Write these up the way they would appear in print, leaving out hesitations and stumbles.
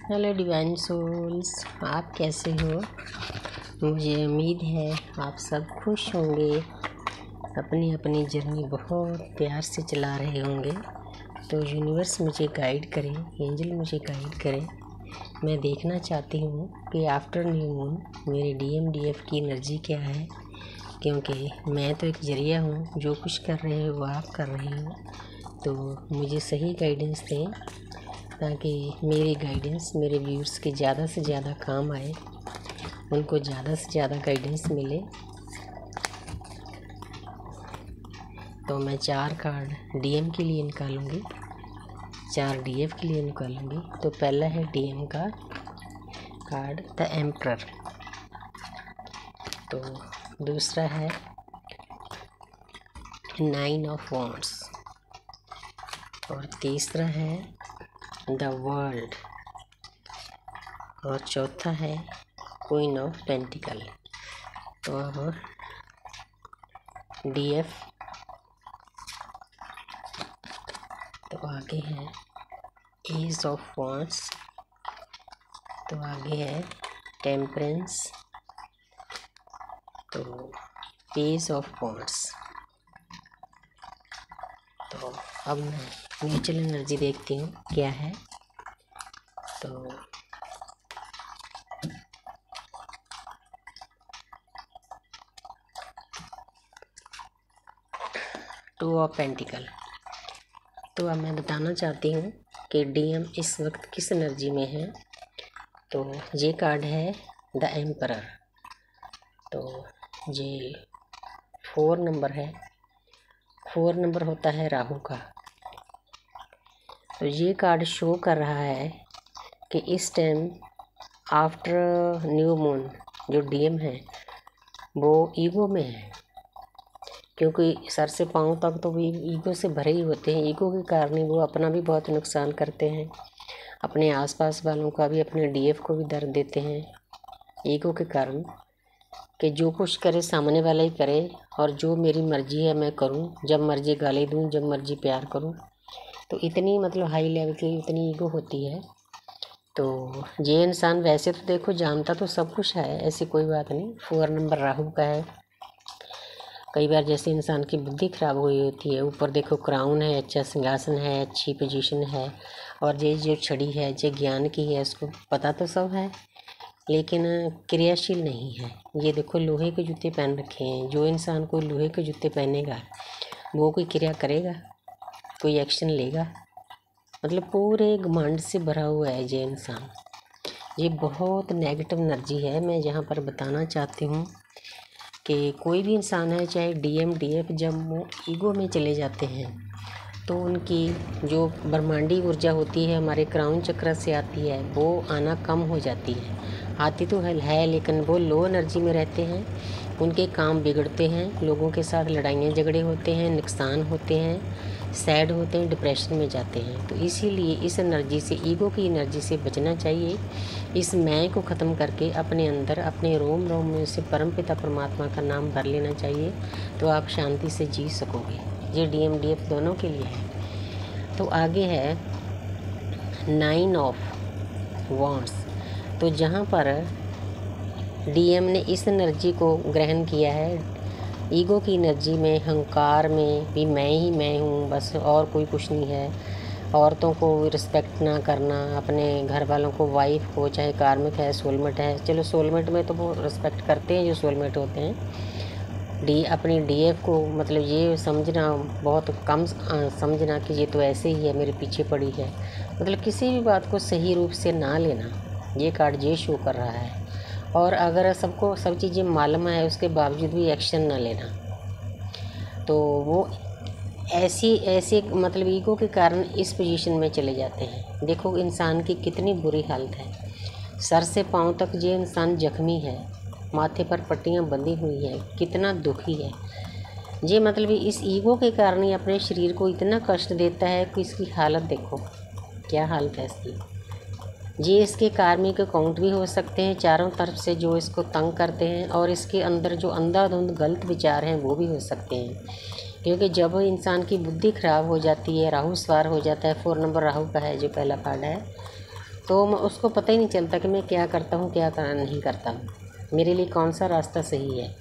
Hello divine souls, आप कैसे हो। मुझे उम्मीद है आप सब खुश होंगे, अपनी अपनी जर्नी बहुत प्यार से चला रहे होंगे। तो यूनिवर्स मुझे गाइड करे, एंजल मुझे गाइड करे। मैं देखना चाहती हूँ कि आफ्टर न्यू मून मेरे DMDF की एनर्जी क्या है, क्योंकि मैं तो एक जरिया हूँ। जो कुछ कर रहे हो वो आप कर रहे हो, तो मुझे सही गाइडेंस दें ताकि मेरी गाइडेंस मेरे व्यूअर्स के ज़्यादा से ज़्यादा काम आए, उनको ज़्यादा से ज़्यादा गाइडेंस मिले। तो मैं 4 कार्ड DM के लिए निकालूंगी, 4 DF के लिए निकालूंगी। तो पहला है DM का कार्ड द एम्परर, तो दूसरा है 9 ऑफ वॉन्ड्स, और तीसरा है द वर्ल्ड, और चौथा है क्वीन ऑफ पेंटिकल। और DF तो आगे है एज ऑफ वॉन्ड्स, तो आगे है टेम्परेंस, तो पेज ऑफ वॉन्ड्स। तो अब मैं म्यूचुअल एनर्जी देखती हूँ क्या है। तो टू ऑफ पेंटिकल। तो अब मैं बताना चाहती हूँ कि DM इस वक्त किस एनर्जी में है। तो ये कार्ड है द एम्परर, तो ये 4 नंबर है। 4 नंबर होता है राहु का। तो ये कार्ड शो कर रहा है कि इस टाइम आफ्टर न्यू मून जो DM है वो ईगो में है, क्योंकि सर से पाँव तक तो भी ईगो से भरे ही होते हैं। ईगो के कारण ही वो अपना भी बहुत नुकसान करते हैं, अपने आसपास वालों का भी, अपने DF को भी दर्द देते हैं ईगो के कारण, कि जो कुछ करे सामने वाला ही करे, और जो मेरी मर्जी है मैं करूं, जब मर्जी गाली दूं, जब मर्जी प्यार करूं। तो इतनी मतलब हाई लेवल की इतनी ईगो होती है। तो ये इंसान वैसे तो देखो जानता तो सब कुछ है, ऐसी कोई बात नहीं। 4 नंबर राहु का है। कई बार जैसे इंसान की बुद्धि खराब हुई होती है, ऊपर देखो क्राउन है, अच्छा सिंहासन है, अच्छी पोजीशन है, और ये जो छड़ी है ये ज्ञान की है, उसको पता तो सब है लेकिन क्रियाशील नहीं है। ये देखो लोहे के जूते पहन रखे हैं। जो इंसान कोई लोहे के जूते पहनेगा वो कोई क्रिया करेगा, कोई एक्शन लेगा? मतलब पूरे घमंड से भरा हुआ है ये इंसान। ये बहुत नेगेटिव एनर्जी है। मैं यहाँ पर बताना चाहती हूँ कि कोई भी इंसान है, चाहे DM DF, जब वो ईगो में चले जाते हैं तो उनकी जो ब्रह्मांडी ऊर्जा होती है हमारे क्राउन चक्र से आती है, वो आना कम हो जाती है। आती तो है लेकिन वो लो एनर्जी में रहते हैं, उनके काम बिगड़ते हैं, लोगों के साथ लड़ाइयाँ झगड़े होते हैं, नुकसान होते हैं, सैड होते हैं, डिप्रेशन में जाते हैं। तो इसीलिए इस एनर्जी से, ईगो की एनर्जी से बचना चाहिए। इस मैं को ख़त्म करके अपने अंदर, अपने रोम रोम में से परमपिता परमात्मा का नाम भर लेना चाहिए, तो आप शांति से जी सकोगे। ये DM DF दोनों के लिए है। तो आगे है 9 ऑफ वॉन्ड्स। तो जहाँ पर DM ने इस एनर्जी को ग्रहण किया है, ईगो की एनर्जी में, अहंकार में भी, मैं ही मैं हूँ बस और कोई कुछ नहीं है, औरतों को रिस्पेक्ट ना करना, अपने घर वालों को, वाइफ को, चाहे कार्मिक है, सोलमेट है, चलो सोलमेट में तो वो रिस्पेक्ट करते हैं जो सोलमेट होते हैं। अपनी DF को मतलब ये समझना, बहुत कम समझना कि ये तो ऐसे ही है, मेरे पीछे पड़ी है। मतलब किसी भी बात को सही रूप से ना लेना, ये कार्ड ये शो कर रहा है। और अगर सबको सब चीज़ें मालूम है उसके बावजूद भी एक्शन ना लेना, तो वो ऐसी मतलब ईगो के कारण इस पोजीशन में चले जाते हैं। देखो इंसान की कितनी बुरी हालत है, सर से पाँव तक ये इंसान जख्मी है, माथे पर पट्टियाँ बंधी हुई है, कितना दुखी है ये। मतलब इस ईगो के कारण ही अपने शरीर को इतना कष्ट देता है कि इसकी हालत देखो क्या हालत है इसकी। ये इसके कार्मिक अकाउंट भी हो सकते हैं चारों तरफ से जो इसको तंग करते हैं, और इसके अंदर जो अंधाधुंध गलत विचार हैं वो भी हो सकते हैं, क्योंकि जब इंसान की बुद्धि खराब हो जाती है, राहु सवार हो जाता है। 4 नंबर राहु का है जो पहला कार्ड है, तो उसको पता ही नहीं चलता कि मैं क्या करता हूँ क्या नहीं करता हूँ, मेरे लिए कौन सा रास्ता सही है।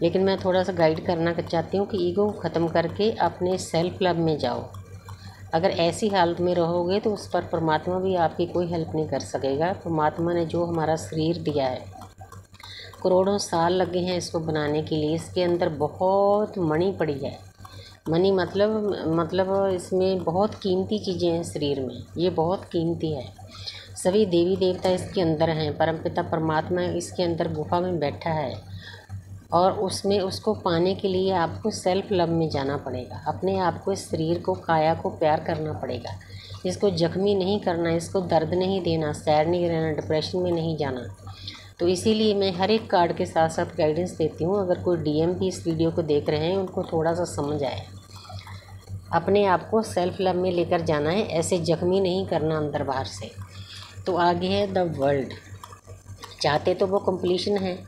लेकिन मैं थोड़ा सा गाइड करना चाहती हूँ कि ईगो को ख़त्म करके अपने सेल्फ लव में जाओ। अगर ऐसी हालत में रहोगे तो उस पर परमात्मा भी आपकी कोई हेल्प नहीं कर सकेगा। परमात्मा ने जो हमारा शरीर दिया है, करोड़ों साल लगे हैं इसको बनाने के लिए, इसके अंदर बहुत मणि पड़ी है। मनी मतलब इसमें बहुत कीमती चीज़ें हैं शरीर में, ये बहुत कीमती है। सभी देवी देवता इसके अंदर हैं, परमपिता परमात्मा इसके अंदर गुफा में बैठा है, और उसमें उसको पाने के लिए आपको सेल्फ लव में जाना पड़ेगा। अपने आप को, इस शरीर को, काया को प्यार करना पड़ेगा। इसको जख्मी नहीं करना, इसको दर्द नहीं देना, सैड नहीं रहना, डिप्रेशन में नहीं जाना। तो इसीलिए मैं हर एक कार्ड के साथ साथ गाइडेंस देती हूँ। अगर कोई डीएम भी इस वीडियो को देख रहे हैं, उनको थोड़ा सा समझ आए, अपने आप को सेल्फ लव में लेकर जाना है, ऐसे जख्मी नहीं करना अंदर बाहर से। तो आगे है द वर्ल्ड। चाहते तो वो कंप्लीशन है,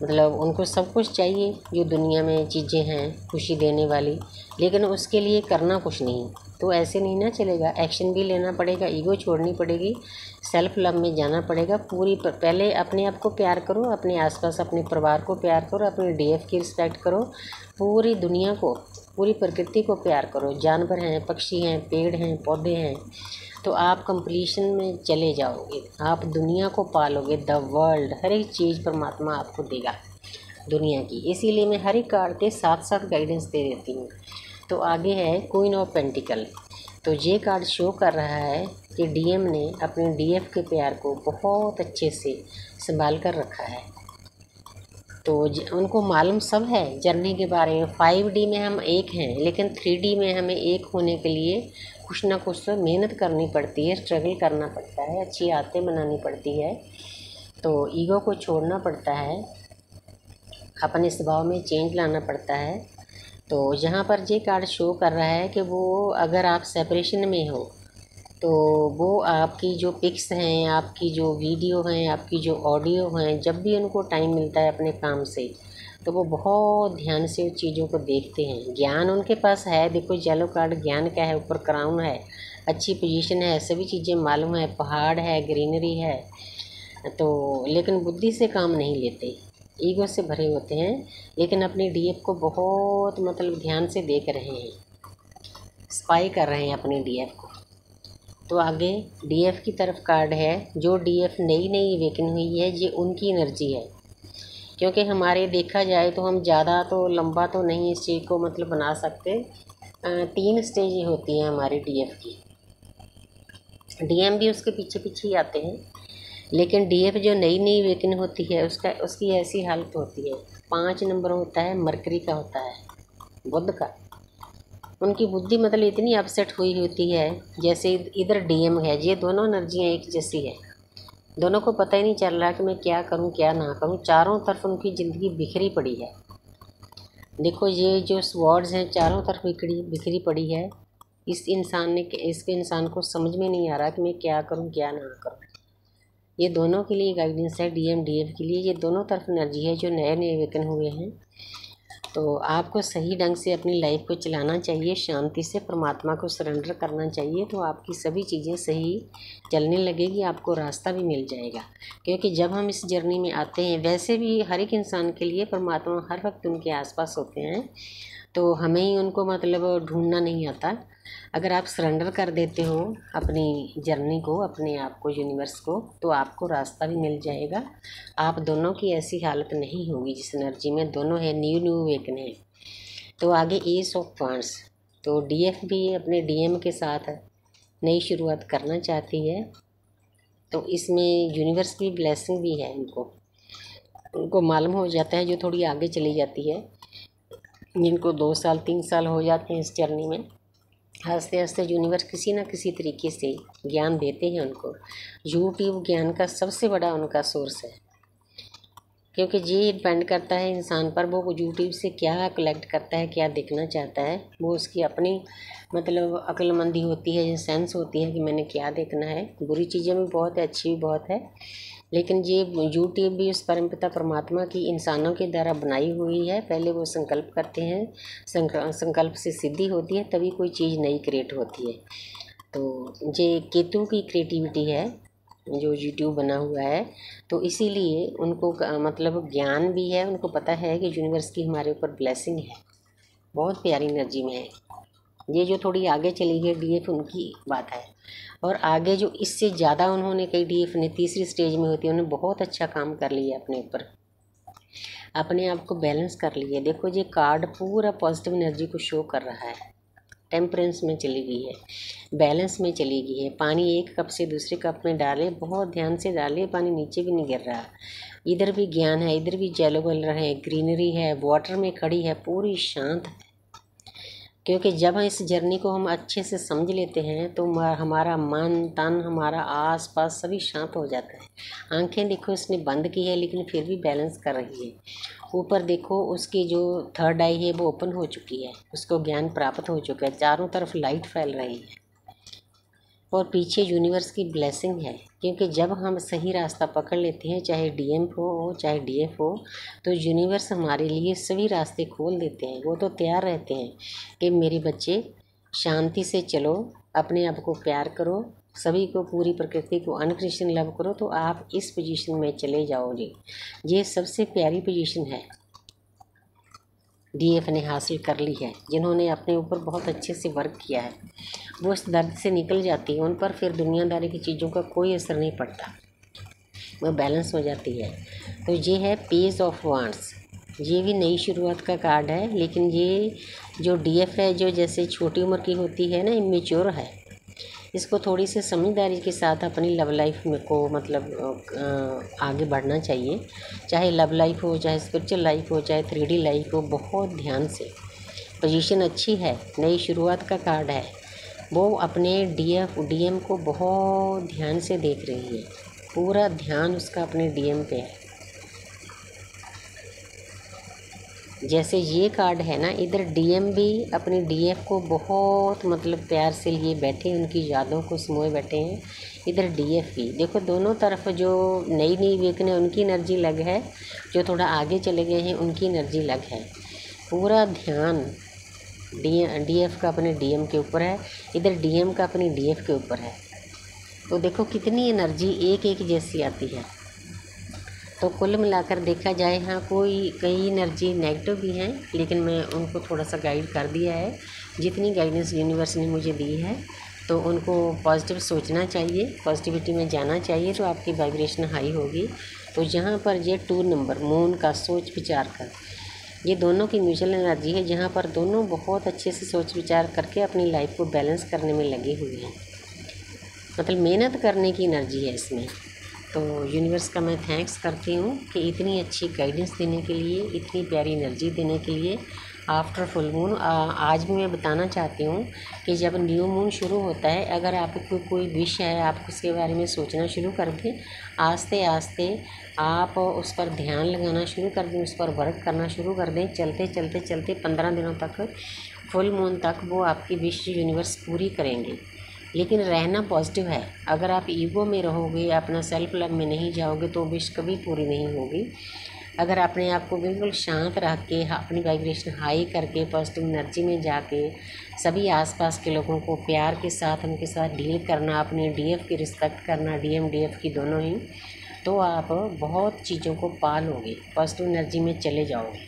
मतलब उनको सब कुछ चाहिए जो दुनिया में चीज़ें हैं खुशी देने वाली, लेकिन उसके लिए करना कुछ नहीं। तो ऐसे नहीं ना चलेगा, एक्शन भी लेना पड़ेगा, ईगो छोड़नी पड़ेगी, सेल्फ लव में जाना पड़ेगा। पहले अपने आप को प्यार करो, अपने आसपास अपने परिवार को प्यार करो, अपने डीएफ की रिस्पेक्ट करो, पूरी दुनिया को, पूरी प्रकृति को प्यार करो। जानवर हैं, पक्षी हैं, पेड़ हैं, पौधे हैं, तो आप कंप्लीशन में चले जाओगे, आप दुनिया को पालोगे। द वर्ल्ड, हर एक चीज़ परमात्मा आपको देगा दुनिया की। इसीलिए मैं हर एक कार्ड के साथ साथ गाइडेंस दे देती हूँ। तो आगे है क्वीन ऑफ पेंटिकल। तो ये कार्ड शो कर रहा है कि डीएम ने अपने डीएफ के प्यार को बहुत अच्छे से संभाल कर रखा है। तो उनको मालूम सब है जर्नी के बारे में। 5D में हम एक हैं, लेकिन 3D में हमें एक होने के लिए कुछ ना कुछ तो मेहनत करनी पड़ती है, स्ट्रगल करना पड़ता है, अच्छी आदतें बनानी पड़ती है। तो ईगो को छोड़ना पड़ता है, अपने स्वभाव में चेंज लाना पड़ता है। तो यहाँ पर ये कार्ड शो कर रहा है कि वो, अगर आप सेपरेशन में हो तो वो आपकी जो पिक्स हैं, आपकी जो वीडियो हैं, आपकी जो ऑडियो हैं, जब भी उनको टाइम मिलता है अपने काम से, तो वो बहुत ध्यान से उन चीज़ों को देखते हैं। ज्ञान उनके पास है, देखो येलो कार्ड ज्ञान का है, ऊपर क्राउन है, अच्छी पोजीशन है, सभी चीज़ें मालूम है, पहाड़ है, ग्रीनरी है, तो लेकिन बुद्धि से काम नहीं लेते, ईगो से भरे होते हैं। लेकिन अपने डीएफ को बहुत ध्यान से देख रहे हैं, स्पाई कर रहे हैं अपने डीएफ को। तो आगे डीएफ की तरफ कार्ड है। जो डीएफ नई अवेकन हुई है, ये उनकी एनर्जी है। क्योंकि हमारे देखा जाए तो हम ज़्यादा तो लंबा तो नहीं इस चीज़ को बना सकते। 3 स्टेज होती हैं हमारी डीएफ की। डीएम भी उसके पीछे पीछे ही आते हैं, लेकिन डीएफ जो नई अवेकन होती है उसकी ऐसी हालत होती है। 5 नंबर होता है, मरकरी का होता है, बुध का। उनकी बुद्धि इतनी अपसेट हुई होती है, जैसे इधर डीएम है, ये दोनों एनर्जियाँ एक जैसी है, दोनों को पता ही नहीं चल रहा कि मैं क्या करूं क्या ना करूं। चारों तरफ उनकी ज़िंदगी बिखरी पड़ी है। देखो ये जो स्वॉर्ड्स हैं चारों तरफ बिखरी पड़ी है। इसके इंसान को समझ में नहीं आ रहा कि मैं क्या करूं क्या ना करूं। ये दोनों के लिए गाइडेंस है, डीएम डीएफ के लिए। ये दोनों तरफ एनर्जी है जो नए अवेकन हुए हैं। तो आपको सही ढंग से अपनी लाइफ को चलाना चाहिए, शांति से परमात्मा को सरेंडर करना चाहिए, तो आपकी सभी चीज़ें सही चलने लगेगी, आपको रास्ता भी मिल जाएगा। क्योंकि जब हम इस जर्नी में आते हैं, वैसे भी हर एक इंसान के लिए परमात्मा हर वक्त उनके आसपास होते हैं, तो हमें ही उनको ढूंढना नहीं आता। अगर आप सरेंडर कर देते हो अपनी जर्नी को, अपने आप को, यूनिवर्स को, तो आपको रास्ता भी मिल जाएगा। आप दोनों की ऐसी हालत नहीं होगी जिस एनर्जी में दोनों है, न्यू अवेकन है। तो आगे एस ऑफ वांड्स। तो डीएफ भी अपने डीएम के साथ नई शुरुआत करना चाहती है। तो इसमें यूनिवर्स की ब्लेसिंग भी है। उनको मालूम हो जाता है, जो थोड़ी आगे चली जाती है, जिनको 2 साल 3 साल हो जाते हैं इस जर्नी में, आस्ते आस्ते यूनिवर्स किसी न किसी तरीके से ज्ञान देते हैं उनको। यूट्यूब ज्ञान का सबसे बड़ा उनका सोर्स है, क्योंकि ये डिपेंड करता है इंसान पर, वो यूट्यूब से क्या कलेक्ट करता है, क्या देखना चाहता है। वो उसकी अपनी अक्लमंदी होती है, ये सेंस होती है कि मैंने क्या देखना है। बुरी चीज़ें भी बहुत है, अच्छी भी बहुत है, लेकिन ये यूट्यूब भी उस परमपिता परमात्मा की इंसानों के द्वारा बनाई हुई है। पहले वो संकल्प करते हैं, संकल्प से सिद्धि होती है, तभी कोई चीज़ नई क्रिएट होती है। तो ये केतु की क्रिएटिविटी है जो यूट्यूब बना हुआ है, तो इसीलिए उनको मतलब ज्ञान भी है, उनको पता है कि यूनिवर्स की हमारे ऊपर ब्लेसिंग है, बहुत प्यारी एनर्जी में है। ये जो थोड़ी आगे चली गई डीएफ उनकी बात है, और आगे जो इससे ज़्यादा उन्होंने कई डीएफ ने तीसरी स्टेज में होती है, उन्होंने बहुत अच्छा काम कर लिया अपने ऊपर, अपने आप को बैलेंस कर लिया। देखो ये कार्ड पूरा पॉजिटिव एनर्जी को शो कर रहा है, टेम्परेंस में चली गई है, बैलेंस में चली गई है। पानी एक कप से दूसरे कप में डाले, बहुत ध्यान से डाले, पानी नीचे भी नहीं गिर रहा। इधर भी ज्ञान है, इधर भी येलो कलर है, ग्रीनरी है, वाटर में खड़ी है, पूरी शांत है। क्योंकि जब हम इस जर्नी को हम अच्छे से समझ लेते हैं तो हमारा मन तन हमारा आस पास सभी शांत हो जाता है। आंखें देखो इसने बंद की है लेकिन फिर भी बैलेंस कर रही है। ऊपर देखो उसकी जो थर्ड आई है वो ओपन हो चुकी है, उसको ज्ञान प्राप्त हो चुका है, चारों तरफ लाइट फैल रही है और पीछे यूनिवर्स की ब्लेसिंग है। क्योंकि जब हम सही रास्ता पकड़ लेते हैं, चाहे डीएम हो चाहे डीएफ हो, तो यूनिवर्स हमारे लिए सभी रास्ते खोल देते हैं। वो तो तैयार रहते हैं कि मेरे बच्चे शांति से चलो, अपने आप को प्यार करो, सभी को, पूरी प्रकृति को अनकंडीशनल लव करो, तो आप इस पोजीशन में चले जाओगे। ये सबसे प्यारी पोजीशन है, डीएफ ने हासिल कर ली है। जिन्होंने अपने ऊपर बहुत अच्छे से वर्क किया है वो इस दर्द से निकल जाती है, उन पर फिर दुनियादारी की चीज़ों का कोई असर नहीं पड़ता, वो बैलेंस हो जाती है। तो ये है पेज ऑफ वांड्स, ये भी नई शुरुआत का कार्ड है। लेकिन ये जो डीएफ है, जो जैसे छोटी उम्र की होती है ना, इमेच्योर है, इसको थोड़ी सी समझदारी के साथ अपनी लव लाइफ में को मतलब आगे बढ़ना चाहिए। चाहे लव लाइफ हो, चाहे स्पिरिचुअल लाइफ हो, चाहे 3D लाइफ हो, बहुत ध्यान से। पोजीशन अच्छी है, नई शुरुआत का कार्ड है। वो अपने डीएम को बहुत ध्यान से देख रही है, पूरा ध्यान उसका अपने डीएम पे है। जैसे ये कार्ड है ना, इधर डीएम भी अपनी डीएफ को बहुत मतलब प्यार से लिए बैठे, उनकी यादों को समोए बैठे हैं। इधर डीएफ भी देखो, दोनों तरफ जो नई वेकन है उनकी एनर्जी अलग है, जो थोड़ा आगे चले गए हैं उनकी एनर्जी अलग है। पूरा ध्यान डीएफ का अपने डीएम के ऊपर है, इधर डीएम का अपनी डीएफ के ऊपर है। तो देखो कितनी एनर्जी एक एक जैसी आती है। तो कुल मिलाकर देखा जाए, हाँ कई एनर्जी नेगेटिव भी हैं, लेकिन मैं उनको थोड़ा सा गाइड कर दिया है। जितनी गाइडेंस यूनिवर्स ने मुझे दी है, तो उनको पॉजिटिव सोचना चाहिए, पॉजिटिविटी में जाना चाहिए, तो आपकी वाइब्रेशन हाई होगी। तो जहाँ पर ये 2 नंबर मून का सोच विचार कर, ये दोनों की म्यूचुअल एनर्जी है, जहाँ पर दोनों बहुत अच्छे से सोच विचार करके अपनी लाइफ को बैलेंस करने में लगे हुए हैं। मतलब मेहनत करने की एनर्जी है इसमें। तो यूनिवर्स का मैं थैंक्स करती हूँ कि इतनी अच्छी गाइडेंस देने के लिए, इतनी प्यारी एनर्जी देने के लिए। आफ्टर फुल मून आज भी मैं बताना चाहती हूँ कि जब न्यू मून शुरू होता है, अगर आपको कोई विश है, आप उसके बारे में सोचना शुरू कर दें, आस्ते आस्ते आप उस पर ध्यान लगाना शुरू कर दें, उस पर वर्क करना शुरू कर दें, चलते चलते चलते 15 दिनों तक, फुल मून तक वो आपकी विश यूनिवर्स पूरी करेंगे। लेकिन रहना पॉजिटिव है। अगर आप ईगो में रहोगे, अपना सेल्फ लव में नहीं जाओगे, तो विश कभी पूरी नहीं होगी। अगर अपने आप को बिल्कुल शांत रख के, अपनी वाइब्रेशन हाई करके, पॉजिटिव एनर्जी में जाके सभी आसपास के लोगों को प्यार के साथ उनके साथ डील करना, अपने डीएफ की रिस्पेक्ट करना, डीएम डीएफ की दोनों ही, तो आप बहुत चीज़ों को पा लोगे, पॉजिटिव एनर्जी में चले जाओगे।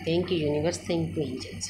Thank you universe, thank you angels.